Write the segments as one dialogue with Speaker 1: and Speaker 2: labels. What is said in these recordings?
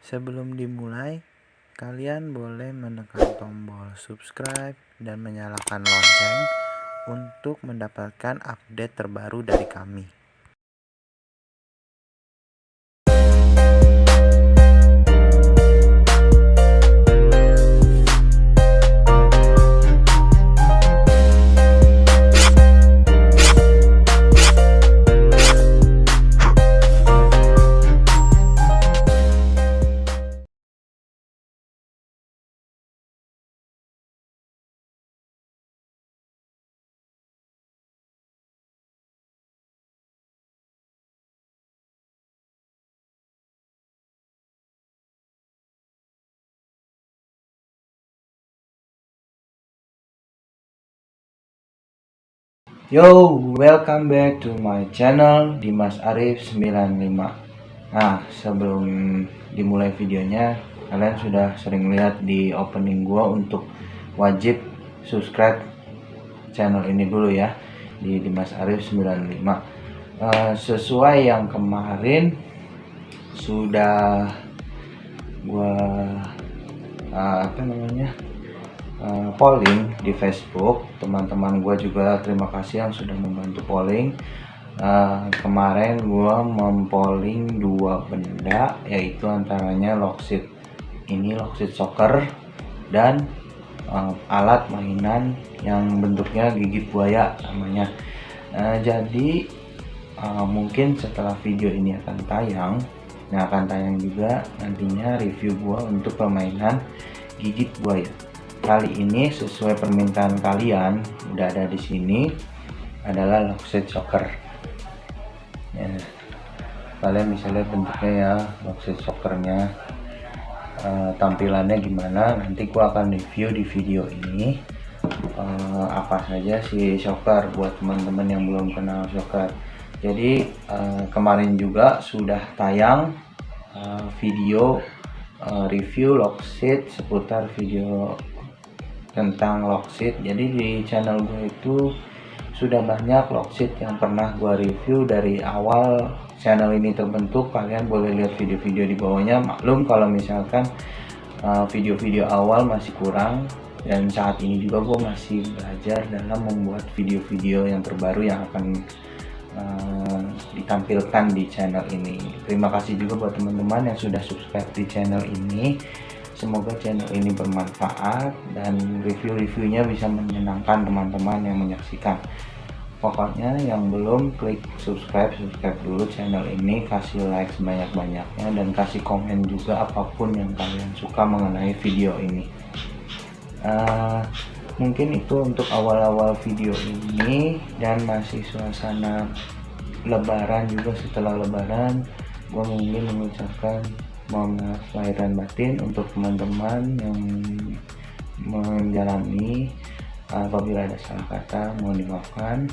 Speaker 1: Sebelum dimulai, kalian boleh menekan tombol subscribe dan menyalakan lonceng untuk mendapatkan update terbaru dari kami. Yo, welcome back to my channel Dimas Arif 95. Nah, sebelum dimulai videonya, kalian sudah sering lihat di opening gua untuk wajib subscribe channel ini dulu ya, di Dimas Arif 95. Sesuai yang kemarin sudah gua polling di Facebook. Teman-teman gue juga terima kasih yang sudah membantu polling. Kemarin gue mempolling dua benda, yaitu antaranya Lockseed Soccer dan alat mainan yang bentuknya gigit buaya namanya. Jadi mungkin setelah video ini akan tayang, akan tayang juga nantinya review gua untuk permainan gigit buaya. Kali ini sesuai permintaan kalian, udah ada di sini adalah Lockseed Soccer. Ya, kalian bisa lihat bentuknya ya, Lockseed Soccernya. Tampilannya gimana? Nanti gua akan review di video ini. Apa saja sih soccer buat teman-teman yang belum kenal soccer. Jadi kemarin juga sudah tayang video review Lockseed, seputar video tentang Lockseed. Jadi di channel gue itu sudah banyak Lockseed yang pernah gue review dari awal channel ini terbentuk. Kalian boleh lihat video-video di bawahnya. Maklum kalau misalkan video-video awal masih kurang, dan saat ini juga gue masih belajar dalam membuat video-video yang terbaru yang akan ditampilkan di channel ini. Terima kasih juga buat teman-teman yang sudah subscribe di channel ini. Semoga channel ini bermanfaat dan review-reviewnya bisa menyenangkan teman-teman yang menyaksikan. Pokoknya yang belum klik subscribe dulu channel ini, kasih like sebanyak-banyaknya, dan kasih komen juga apapun yang kalian suka mengenai video ini. Mungkin itu untuk awal-awal video ini, dan masih suasana lebaran juga. Setelah lebaran gue ingin mengucapkan mohon maaf lahir dan batin untuk teman-teman yang menjalani. Apabila ada salah kata mohon dimaafkan.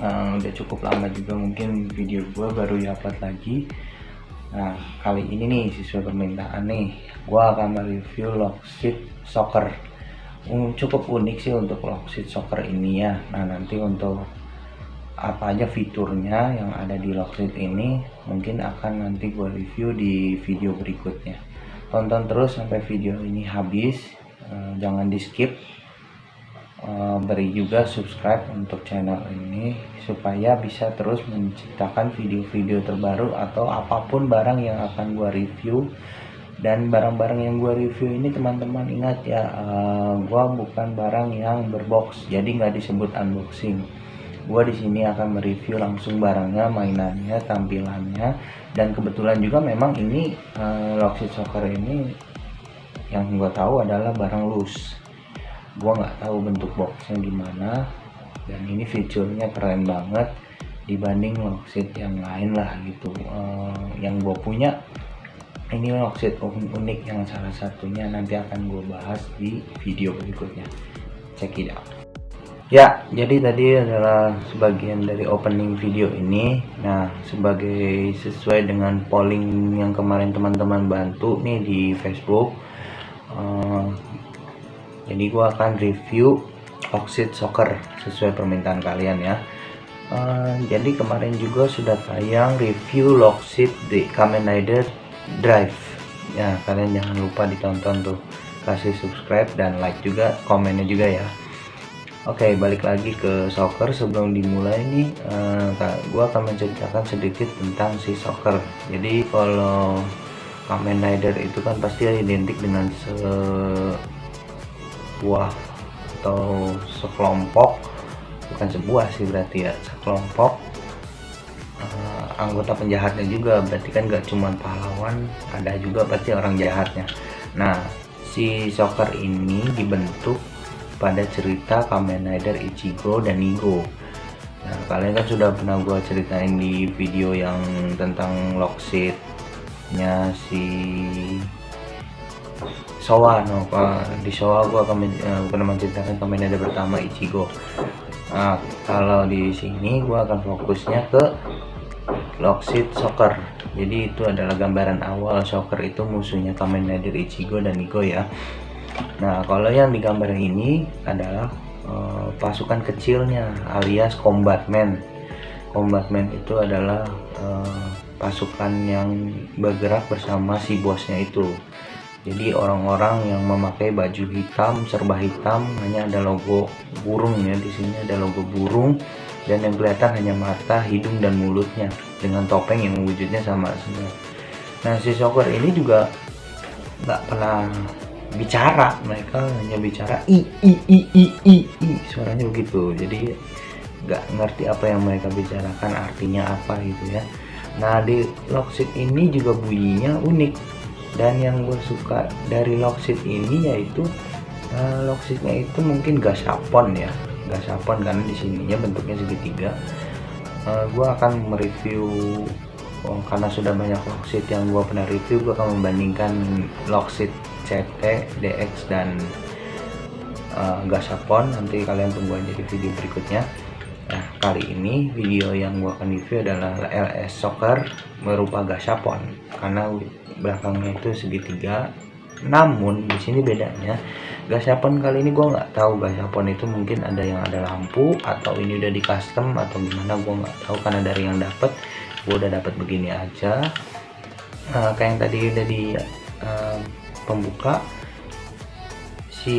Speaker 1: Udah cukup lama juga mungkin video gue baru upload lagi. Nah, kali ini nih sesuai permintaan nih, gue akan mereview Lockseed Soccer. Cukup unik sih untuk Lockseed Soccer ini ya. Nah, nanti untuk apa aja fiturnya yang ada di Lockseed ini mungkin akan nanti gue review di video berikutnya. Tonton terus sampai video ini habis, jangan di skip. Beri juga subscribe untuk channel ini supaya bisa terus menciptakan video-video terbaru atau apapun barang yang akan gue review. Dan barang-barang yang gue review ini teman-teman ingat ya, gue bukan barang yang berbox, jadi nggak disebut unboxing. Gue di sini akan mereview langsung barangnya, mainannya, tampilannya, dan kebetulan juga memang ini Lockseed Soccer ini yang gue tahu adalah barang loose. Gue nggak tahu bentuk boxnya gimana, dan ini fiturnya keren banget dibanding Lockseed yang lain lah gitu. Yang gue punya ini Lockseed unik yang salah satunya nanti akan gue bahas di video berikutnya. Check it out. Ya, jadi tadi adalah sebagian dari opening video ini. Nah, sebagai sesuai dengan polling yang kemarin teman-teman bantu nih di Facebook, jadi gua akan review Lockseed Soccer sesuai permintaan kalian ya. Jadi kemarin juga sudah tayang review Lockseed di Kamen Rider Drive. Ya, kalian jangan lupa ditonton tuh, kasih subscribe dan like juga, komennya juga ya. Oke, balik lagi ke soccer. Sebelum dimulai nih, gue akan menceritakan sedikit tentang si soccer. Jadi kalau Kamen Rider itu kan pasti identik dengan sebuah atau sekelompok, bukan sebuah sih berarti ya, sekelompok anggota penjahatnya juga. Berarti kan gak cuma pahlawan, ada juga pasti orang jahatnya. Nah, si soccer ini dibentuk pada cerita Kamen Rider Ichigo dan Nigo. Nah, kalian kan sudah pernah gue ceritain di video yang tentang Lockseed-nya si Showa. No, di Showa gue akan pernah menceritakan Kamen Rider pertama Ichigo. Nah, kalau di sini gue akan fokusnya ke Lockseed Soccer. Jadi itu adalah gambaran awal Soccer itu musuhnya Kamen Rider Ichigo dan Nigo ya. Nah, kalau yang digambar ini adalah pasukan kecilnya alias combatman. Combatman itu adalah pasukan yang bergerak bersama si bosnya itu. Jadi orang-orang yang memakai baju hitam, serba hitam, hanya ada logo burung ya. Di sini ada logo burung dan yang kelihatan hanya mata, hidung dan mulutnya dengan topeng yang wujudnya sama semua. Nah, si soccer ini juga nggak pernah bicara, mereka hanya bicara i, suaranya begitu. Jadi nggak ngerti apa yang mereka bicarakan, artinya apa gitu ya. Nah, di Lockseed ini juga bunyinya unik, dan yang gue suka dari Lockseed ini yaitu Lockseednya itu mungkin gashapon ya, gashapon karena di sininya bentuknya segitiga. Gue akan mereview karena sudah banyak Lockseed yang gue pernah review, gue akan membandingkan Lockseed CT, DX dan gashapon. Nanti kalian tunggu aja di video berikutnya. Nah, kali ini video yang gue akan review adalah LS Soccer berupa gashapon karena belakangnya itu segitiga. Namun di sini bedanya, gashapon kali ini gue nggak tahu gashapon itu mungkin ada yang ada lampu atau ini udah di custom atau gimana, gue nggak tahu. Karena dari yang dapet, gue udah dapat begini aja. Kayak yang tadi udah di pembuka, si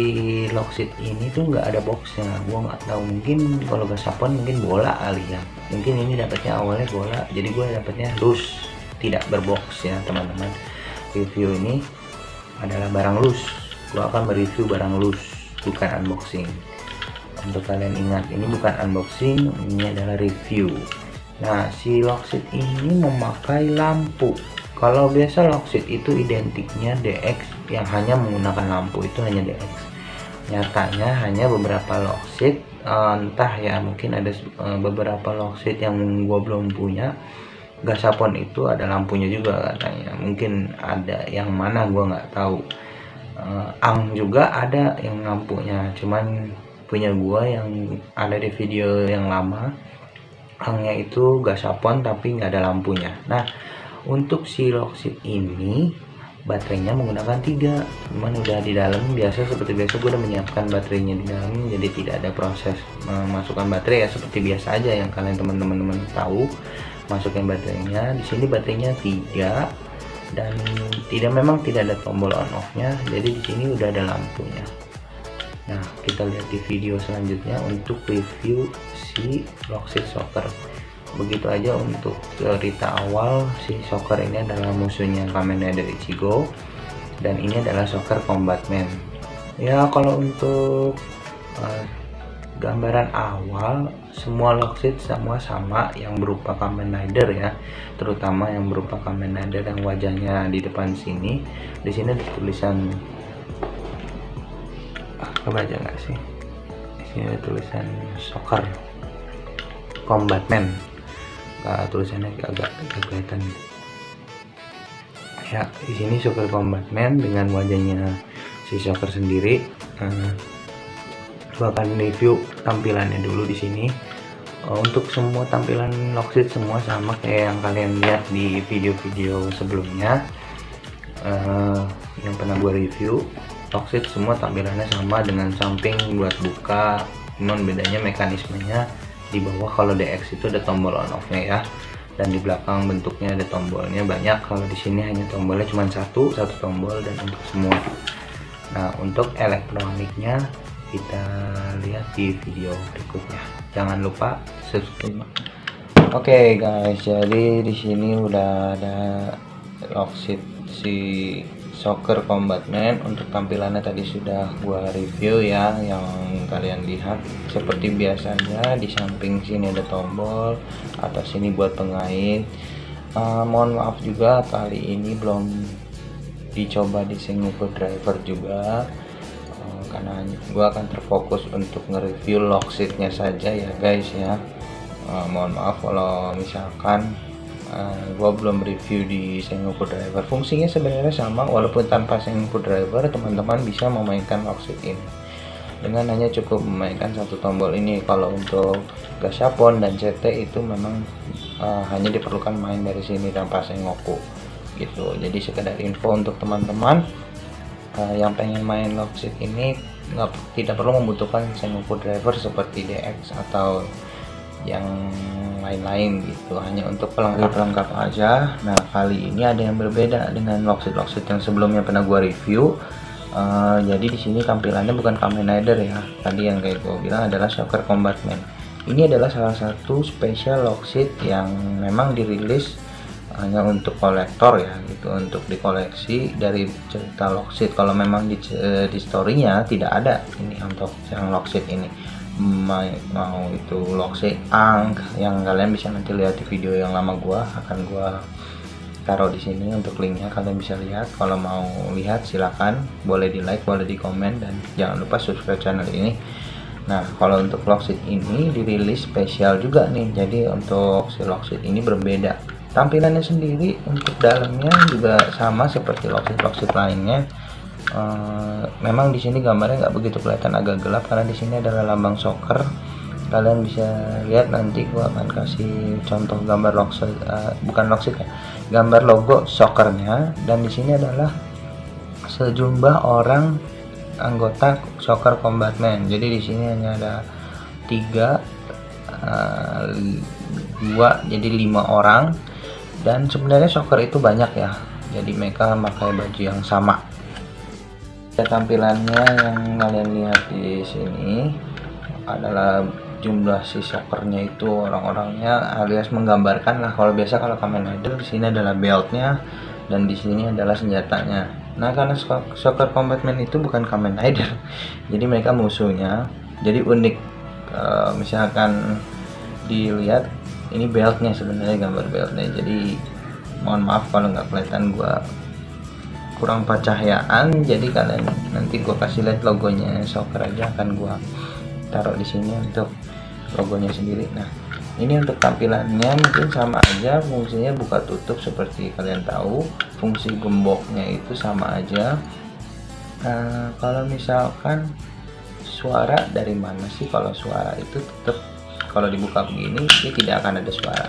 Speaker 1: Lockseed ini tuh nggak ada boxnya. Gue nggak tahu, mungkin kalau gashapon mungkin bola kali ya. Mungkin ini dapatnya awalnya bola, jadi gue dapatnya loose, tidak berbox ya teman-teman. Review ini adalah barang loose. Gue akan mereview barang loose, bukan unboxing. Untuk kalian ingat, ini bukan unboxing, ini adalah review. Nah, si Lockseed ini memakai lampu. Kalau biasa Lockseed itu identiknya DX yang hanya menggunakan lampu, itu hanya DX. Nyatanya hanya beberapa Lockseed, entah ya, mungkin ada beberapa Lockseed yang gua belum punya. Gashapon itu ada lampunya juga katanya. Mungkin ada yang mana gua nggak tahu. Ang juga ada yang lampunya, cuman punya gua yang ada di video yang lama. Angnya itu gashapon tapi nggak ada lampunya. Nah, untuk si Lockseed ini baterainya menggunakan 3, cuman udah di dalam. Biasa seperti biasa gue udah menyiapkan baterainya di dalam, jadi tidak ada proses memasukkan baterai ya, seperti biasa aja yang kalian teman-teman tahu. Masukin baterainya di sini, baterainya 3 dan memang tidak ada tombol on off nya, jadi di sini udah ada lampunya. Nah, kita lihat di video selanjutnya untuk review si Lockseed Soccer. Begitu aja untuk cerita awal. Si Soccer ini adalah musuhnya Kamen Rider Ichigo dan ini adalah Soccer Combatman. Ya, kalau untuk gambaran awal, semua Lockseed semua sama yang berupa Kamen Rider ya, terutama yang berupa Kamen Rider yang wajahnya di depan sini. Di sini ada tulisan, kebaca nggak sih? Di sini ada tulisan Soccer Combatman. Tulisannya agak kelihatan ya. Di sini Soccer Combatman dengan wajahnya si Soccer sendiri. Gua akan review tampilannya dulu di sini. Untuk semua tampilan Lockseed semua sama kayak yang kalian lihat di video-video sebelumnya yang pernah gue review. Lockseed semua tampilannya sama dengan samping buat buka, cuman bedanya mekanismenya di bawah. Kalau DX itu ada tombol on off nya ya. dan di belakang bentuknya ada tombolnya banyak. Kalau di sini hanya tombolnya cuma satu tombol dan untuk semua. Nah, untuk elektroniknya kita lihat di video berikutnya. Jangan lupa subscribe. Oke guys, jadi di sini udah ada lockseat si Soccer Combatman. Untuk tampilannya tadi sudah gua review ya, yang kalian lihat seperti biasanya. Di samping sini ada tombol, atas sini buat pengait. Mohon maaf juga kali ini belum dicoba di Sengoku Driver juga, karena gua akan terfokus untuk nge-review lockseatnya saja ya guys ya. Mohon maaf kalau misalkan gua belum review di Sengoku Driver. Fungsinya sebenarnya sama, walaupun tanpa Sengoku Driver teman-teman bisa memainkan lockseat ini dengan hanya cukup memainkan satu tombol ini. Kalau untuk Gashapon dan CT itu memang hanya diperlukan main dari sini tanpa Sengoku gitu. Jadi sekedar info untuk teman-teman yang pengen main lockseat ini, tidak perlu membutuhkan Sengoku Driver seperti DX atau yang lain-lain gitu, hanya untuk pelengkap aja. Nah, kali ini ada yang berbeda dengan lockseat yang sebelumnya pernah gua review. Jadi di sini tampilannya bukan Kamen Rider ya, tadi yang kayak gua bilang adalah Soccer Combatman. Ini adalah salah satu special lockseat yang memang dirilis hanya untuk kolektor ya gitu, untuk dikoleksi dari cerita lockseat. Kalau memang di storynya tidak ada ini untuk yang lockseat ini, mau itu lockseat Ang yang kalian bisa nanti lihat di video yang lama gua akan gua taruh di sini untuk linknya, kalian bisa lihat. Kalau mau lihat silakan, boleh di like, boleh di komen, dan jangan lupa subscribe channel ini. Nah, kalau untuk lockseat ini dirilis spesial juga nih, jadi untuk si lockseat ini berbeda tampilannya sendiri. Untuk dalamnya juga sama seperti lockseat lainnya. Memang di sini gambarnya nggak begitu kelihatan, agak gelap karena di sini adalah lambang soccer. Kalian bisa lihat, nanti gua akan kasih contoh gambar lockseat, bukan lockseat ya, gambar logo soccernya. Dan di sini adalah sejumlah orang anggota Soccer Combatman. Jadi di sini hanya ada 3, 2, jadi 5 orang. Dan sebenarnya soccer itu banyak ya, jadi mereka pakai baju yang sama. Tampilannya yang kalian lihat di sini adalah jumlah si soccernya itu, orang-orangnya, alias menggambarkan lah. Kalau biasa kalau Kamen Rider di sini adalah beltnya dan di sini adalah senjatanya. Nah, karena Soccer Combatman itu bukan Kamen Rider, jadi mereka musuhnya. Jadi unik. Misalkan dilihat, ini beltnya sebenarnya, gambar beltnya. Jadi mohon maaf kalau nggak kelihatan, gua kurang pencahayaan, jadi kalian nanti gua kasih lihat logonya soccer aja, akan gua taruh di sini untuk logonya sendiri. Nah, ini untuk tampilannya mungkin sama aja, fungsinya buka tutup seperti kalian tahu, fungsi gemboknya itu sama aja. Kalau misalkan suara dari mana sih? Kalau suara itu tetap kalau dibuka begini dia tidak akan ada suara,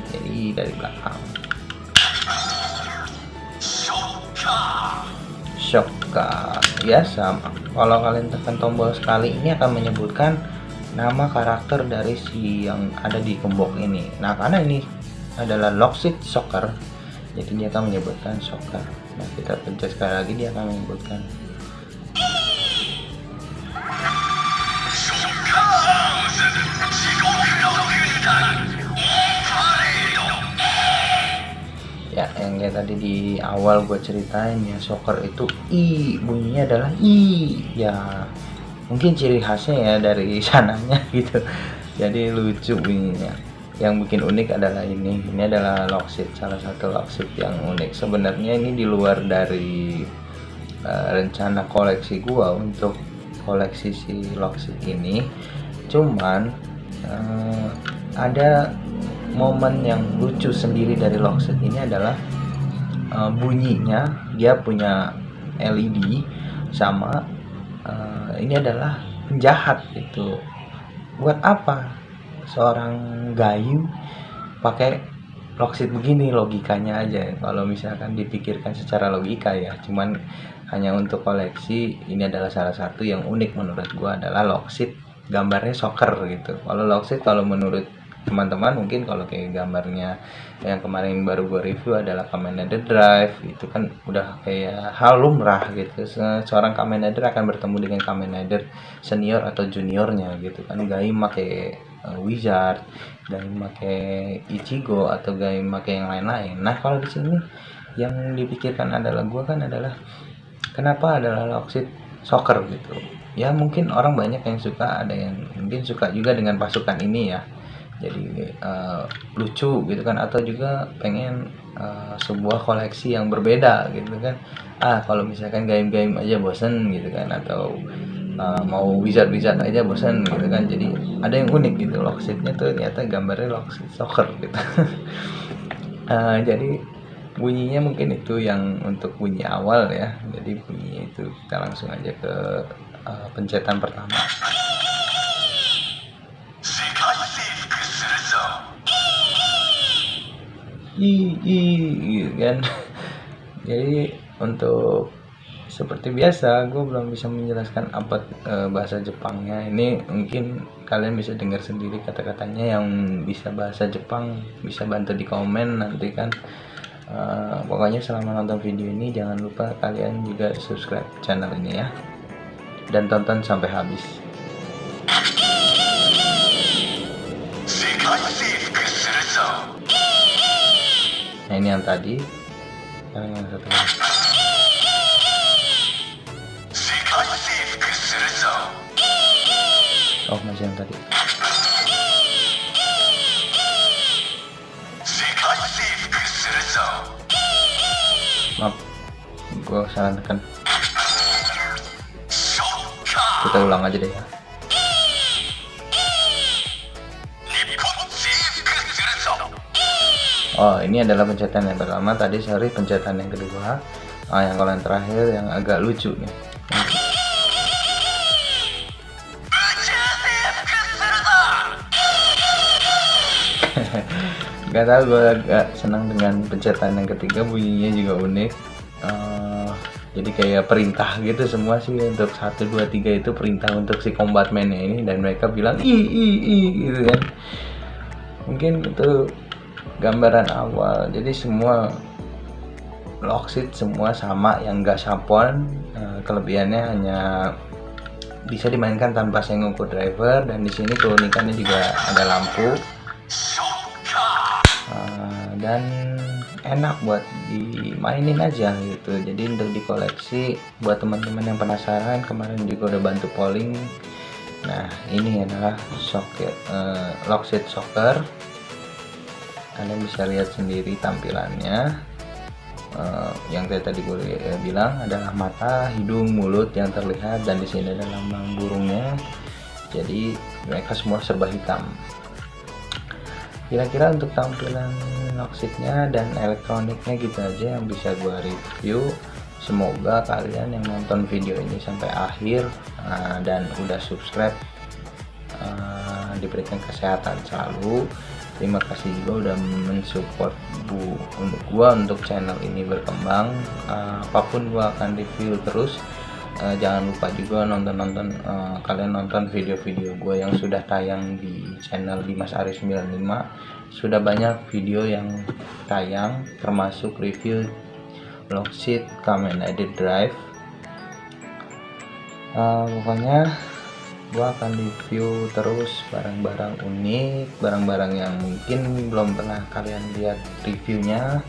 Speaker 1: jadi dari belakang. Shokka ya sama. Kalau kalian tekan tombol sekali, ini akan menyebutkan nama karakter dari si yang ada di gembok ini. Nah, karena ini adalah lockseat soccer, jadi dia akan menyebutkan soccer. Nah, kita pencet sekali lagi, dia akan menyebutkan ya, yang kayak tadi di awal gue ceritain ya, soccer itu I, bunyinya adalah I ya, mungkin ciri khasnya ya dari sananya gitu, jadi lucu bunyinya. Yang bikin unik adalah ini adalah lockseat, salah satu lockseat yang unik. Sebenarnya ini di luar dari rencana koleksi gua untuk koleksi si lockseat ini, cuman ada momen yang lucu sendiri dari lockseat ini adalah bunyinya. Dia punya LED sama ini adalah penjahat gitu. Buat apa seorang gayu pakai lockseat begini? Logikanya aja kalau misalkan dipikirkan secara logika ya, cuman hanya untuk koleksi. Ini adalah salah satu yang unik menurut gua, adalah lockseat gambarnya soccer gitu. Kalau lockseat, kalau menurut teman-teman mungkin kalau kayak gambarnya yang kemarin baru gue review adalah Kamen Rider Drive, itu kan udah kayak hal lumrah gitu. Seorang Kamen Rider akan bertemu dengan Kamen Rider senior atau juniornya gitu kan. Gai make Wizard, Gai make Ichigo, atau Gai make yang lain-lain. Nah kalau di sini yang dipikirkan adalah gue kan adalah kenapa adalah Lockseed Soccer gitu ya. Mungkin orang banyak yang suka, ada yang mungkin suka juga dengan pasukan ini ya, jadi lucu gitu kan, atau juga pengen sebuah koleksi yang berbeda gitu kan. Kalau misalkan game-game aja bosen gitu kan, atau mau wizard aja bosen gitu kan, jadi ada yang unik gitu. Lockseednya tuh ternyata gambarnya Lockseed Soccer gitu. Jadi bunyinya mungkin itu yang untuk bunyi awal ya. Jadi bunyinya itu kita langsung aja ke pencetan pertama. Gitu kan. Jadi untuk seperti biasa gue belum bisa menjelaskan apa bahasa Jepangnya. Ini mungkin kalian bisa dengar sendiri kata-katanya. Yang bisa bahasa Jepang bisa bantu di komen nanti kan. Pokoknya selama nonton video ini jangan lupa kalian juga subscribe channel ini ya, dan tonton sampai habis. Nah ini yang tadi, sekarang yang satu lagi. Oh masih yang tadi. Maaf, gue salah tekan. Kita ulang aja deh ya. Oh ini adalah pencetan yang pertama, tadi sorry pencetan yang kedua. Yang kalau yang terakhir yang agak lucu nih. Gak tau, gue agak senang dengan pencetan yang ketiga, bunyinya juga unik. Jadi kayak perintah gitu semua sih, untuk 1, 2, 3 itu perintah untuk si combatman-nya ini, dan mereka bilang i gitu kan. Mungkin itu gambaran awal. Jadi semua Lockseed semua sama, yang enggak Sapon. Kelebihannya hanya bisa dimainkan tanpa Sengoku Driver, dan di sini keunikannya juga ada lampu. Dan enak buat dimainin aja gitu. Jadi untuk dikoleksi buat teman-teman yang penasaran, kemarin juga udah bantu polling. Nah ini adalah Lockseed Soccer. Kalian bisa lihat sendiri tampilannya. Yang tadi gue bilang adalah mata, hidung, mulut yang terlihat, dan di sini ada lambang burungnya. Jadi mereka semua serba hitam. Kira-kira untuk tampilan Lockseednya dan elektroniknya gitu aja yang bisa gue review. Semoga kalian yang nonton video ini sampai akhir dan udah subscribe diberikan kesehatan selalu. Terima kasih juga udah mensupport gua untuk channel ini berkembang. Apapun gua akan review terus. Jangan lupa juga kalian nonton video-video gue yang sudah tayang di channel Dimas Aris 95. Sudah banyak video yang tayang, termasuk review Lockseed Kamen Rider Drive. Pokoknya gue akan review terus barang-barang unik, barang-barang yang mungkin belum pernah kalian lihat reviewnya.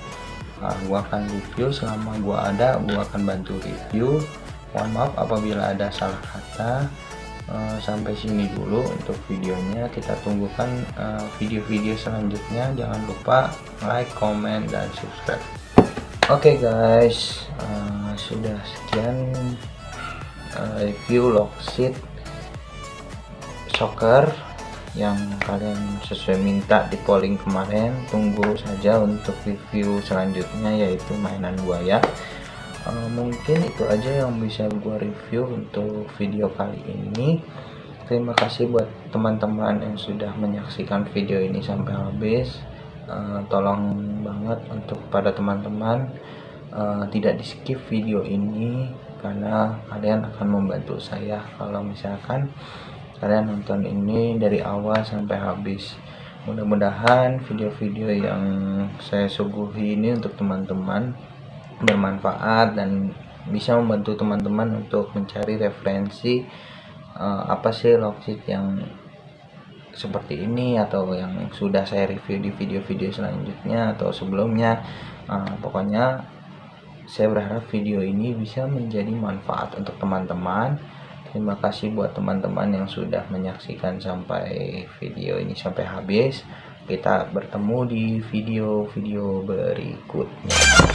Speaker 1: Gue akan review selama gue ada, gue akan bantu review. Mohon maaf apabila ada salah kata. Sampai sini dulu untuk videonya. Kita tunggukan video-video selanjutnya. Jangan lupa like, comment, dan subscribe. Oke guys, sudah sekian review Lockseed Soccer yang kalian sesuai minta di polling kemarin. Tunggu saja untuk review selanjutnya, yaitu mainan buaya. Mungkin itu aja yang bisa gua review untuk video kali ini. Terima kasih buat teman-teman yang sudah menyaksikan video ini sampai habis. Tolong banget untuk pada teman-teman tidak di skip video ini, karena kalian akan membantu saya kalau misalkan kalian nonton ini dari awal sampai habis. Mudah-mudahan video-video yang saya suguhi ini untuk teman-teman bermanfaat dan bisa membantu teman-teman untuk mencari referensi apa sih logseat yang seperti ini atau yang sudah saya review di video-video selanjutnya atau sebelumnya. Pokoknya saya berharap video ini bisa menjadi manfaat untuk teman-teman. Terima kasih buat teman-teman yang sudah menyaksikan sampai video ini sampai habis. Kita bertemu di video-video berikutnya.